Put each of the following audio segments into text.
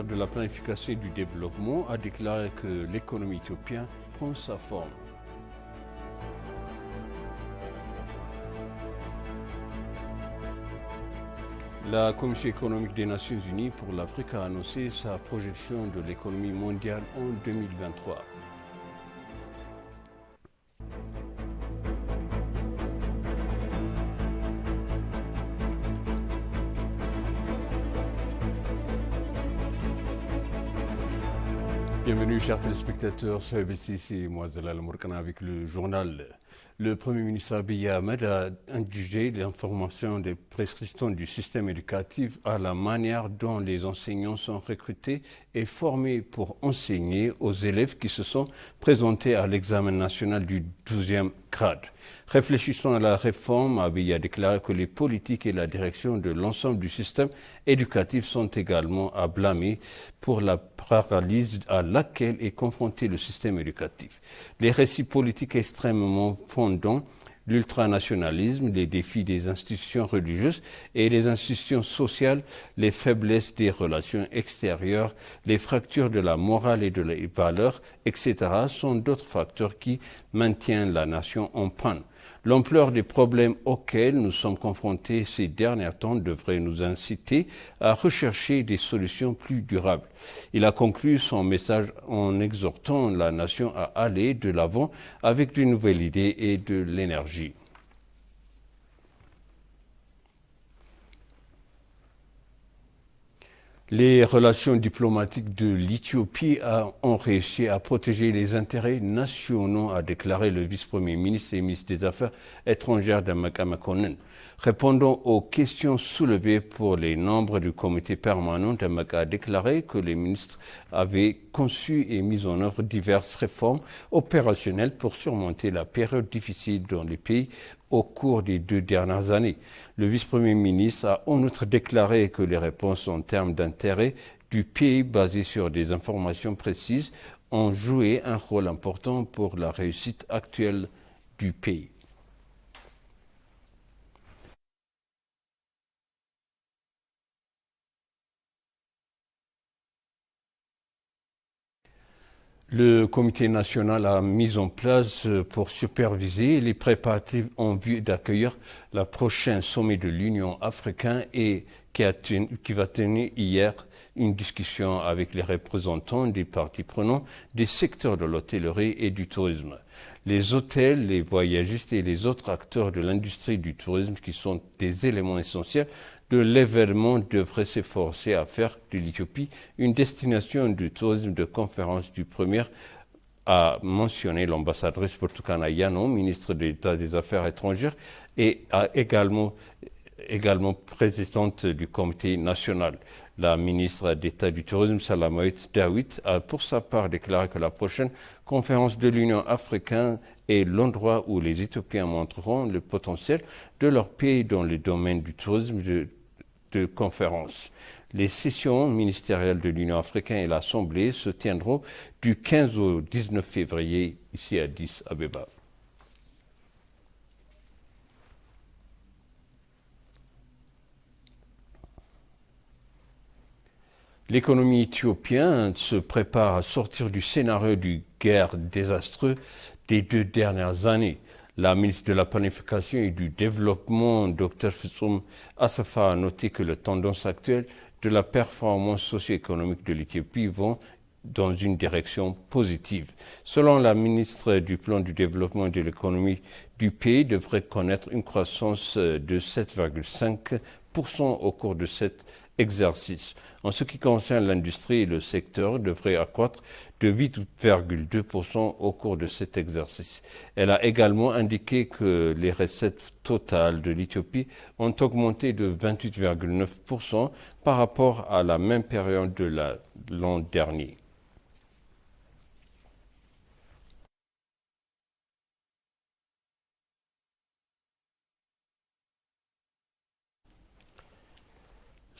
De la planification et du développement a déclaré que l'économie éthiopienne prend sa forme. La Commission économique des Nations Unies pour l'Afrique a annoncé sa projection de l'économie mondiale en 2023. Bienvenue chers téléspectateurs sur ABC, moi Zalal Mourkana avec le journal. Le Premier ministre Abiy Ahmed a indigé l'information des prescriptions du système éducatif à la manière dont les enseignants sont recrutés et formés pour enseigner aux élèves qui se sont présentés à l'examen national du 12e grade. Réfléchissant à la réforme, Abiy a déclaré que les politiques et la direction de l'ensemble du système éducatif sont également à blâmer pour la paralysie à laquelle est confronté le système éducatif. Les récits politiques extrêmement fondants, l'ultranationalisme, les défis des institutions religieuses et les institutions sociales, les faiblesses des relations extérieures, les fractures de la morale et de les valeurs, etc. sont d'autres facteurs qui maintiennent la nation en panne. L'ampleur des problèmes auxquels nous sommes confrontés ces derniers temps devrait nous inciter à rechercher des solutions plus durables. Il a conclu son message en exhortant la nation à aller de l'avant avec de nouvelles idées et de l'énergie. Les relations diplomatiques de l'Éthiopie ont réussi à protéger les intérêts nationaux, a déclaré le vice-premier ministre et ministre des Affaires étrangères Demeke Mekonnen. Répondant aux questions soulevées pour les membres du comité permanent, Demeke a déclaré que les ministres avaient conçu et mis en œuvre diverses réformes opérationnelles pour surmonter la période difficile dans les pays au cours des 2 dernières années. Le vice-premier ministre a en outre déclaré que les réponses en termes d'intérêt du pays basées sur des informations précises ont joué un rôle important pour la réussite actuelle du pays. Le comité national a mis en place pour superviser les préparatifs en vue d'accueillir le prochain sommet de l'Union africaine et qui va tenir hier une discussion avec les représentants des parties prenantes des secteurs de l'hôtellerie et du tourisme. Les hôtels, les voyagistes et les autres acteurs de l'industrie du tourisme qui sont des éléments essentiels de l'événement devraient s'efforcer à faire de l'Éthiopie une destination du tourisme de conférence du premier, a mentionné l'ambassadrice Burtukana Yano, ministre de l'État des Affaires étrangères et également présidente du comité national. La ministre d'État du Tourisme, Salamoït Dawit, a pour sa part déclaré que la prochaine conférence de l'Union africaine est l'endroit où les Éthiopiens montreront le potentiel de leur pays dans le domaine du tourisme de conférence. Les sessions ministérielles de l'Union africaine et l'Assemblée se tiendront du 15 au 19 février ici à Addis Abeba. L'économie éthiopienne se prépare à sortir du scénario de guerre désastreux des 2 dernières années. La ministre de la Planification et du Développement, Dr Fitsum Assefa, a noté que les tendances actuelles de la performance socio-économique de l'Éthiopie vont dans une direction positive. Selon la ministre du Plan du développement de l'économie du pays, devrait connaître une croissance de 7,5% au cours de cet exercice. En ce qui concerne l'industrie, le secteur devrait accroître de 8,2% au cours de cet exercice. Elle a également indiqué que les recettes totales de l'Éthiopie ont augmenté de 28,9% par rapport à la même période de l'an dernier.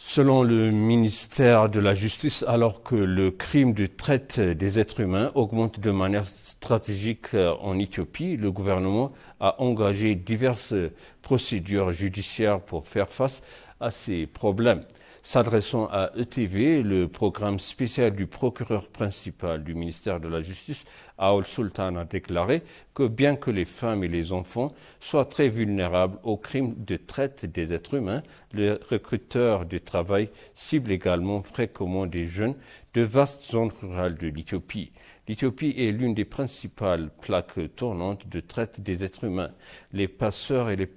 Selon le ministère de la Justice, alors que le crime de traite des êtres humains augmente de manière stratégique en Éthiopie, le gouvernement a engagé diverses procédures judiciaires pour faire face à ces problèmes. S'adressant à ETV, le programme spécial du procureur principal du ministère de la Justice, Aoul Sultan, a déclaré que bien que les femmes et les enfants soient très vulnérables aux crimes de traite des êtres humains, les recruteurs de travail ciblent également fréquemment des jeunes de vastes zones rurales de l'Éthiopie. L'Éthiopie est l'une des principales plaques tournantes de traite des êtres humains. Les passeurs et les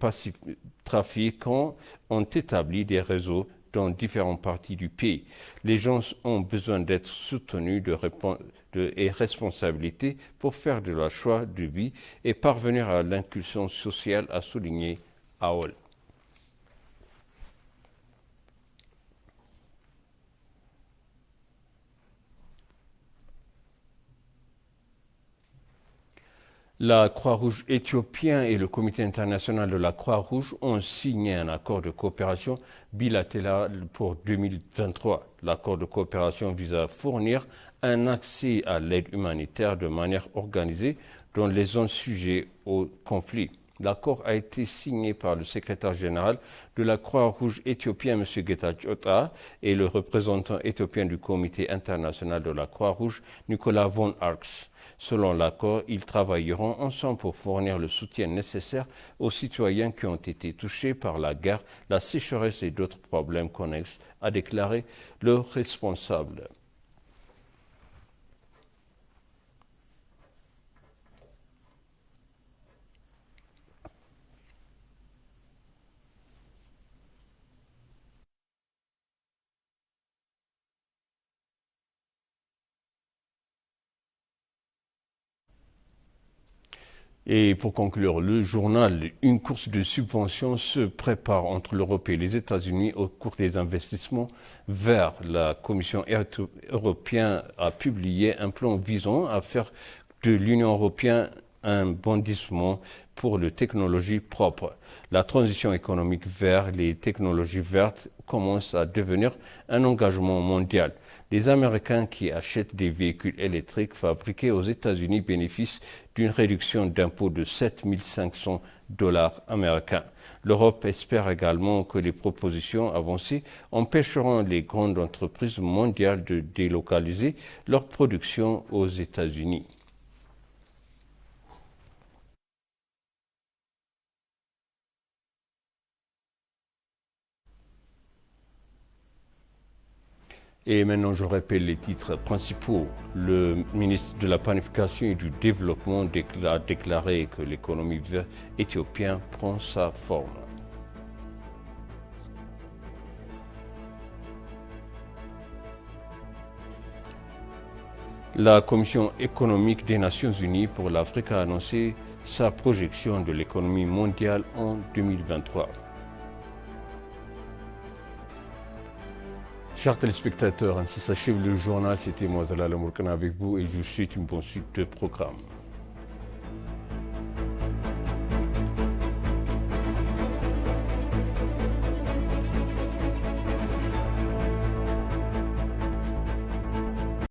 trafiquants ont établi des réseaux dans différentes parties du pays. Les gens ont besoin d'être soutenus et responsabilités pour faire de leur choix de vie et parvenir à l'inclusion sociale, a souligné Aoul. La Croix-Rouge éthiopienne et le Comité international de la Croix-Rouge ont signé un accord de coopération bilatéral pour 2023. L'accord de coopération vise à fournir un accès à l'aide humanitaire de manière organisée dans les zones sujettes au conflit. L'accord a été signé par le secrétaire général de la Croix-Rouge éthiopienne, M. Getachew, et le représentant éthiopien du Comité international de la Croix-Rouge, Nicolas von Arx. Selon l'accord, ils travailleront ensemble pour fournir le soutien nécessaire aux citoyens qui ont été touchés par la guerre, la sécheresse et d'autres problèmes connexes, a déclaré le responsable. Et pour conclure le journal, une course de subventions se prépare entre l'Europe et les États-Unis au cours des investissements verts. La Commission européenne a publié un plan visant à faire de l'Union européenne un bondissement pour les technologies propres. La transition économique vers les technologies vertes commence à devenir un engagement mondial. Les Américains qui achètent des véhicules électriques fabriqués aux États-Unis bénéficient d'une réduction d'impôt de 7 500 $ américains. L'Europe espère également que les propositions avancées empêcheront les grandes entreprises mondiales de délocaliser leur production aux États-Unis. Et maintenant, je rappelle les titres principaux. Le ministre de la Planification et du Développement a déclaré que l'économie verte éthiopienne prend sa forme. La Commission économique des Nations Unies pour l'Afrique a annoncé sa projection de l'économie mondiale en 2023. Chers téléspectateurs, ainsi s'achève le journal. C'était moi, Zalal Mourkana, avec vous et je vous souhaite une bonne suite de programme.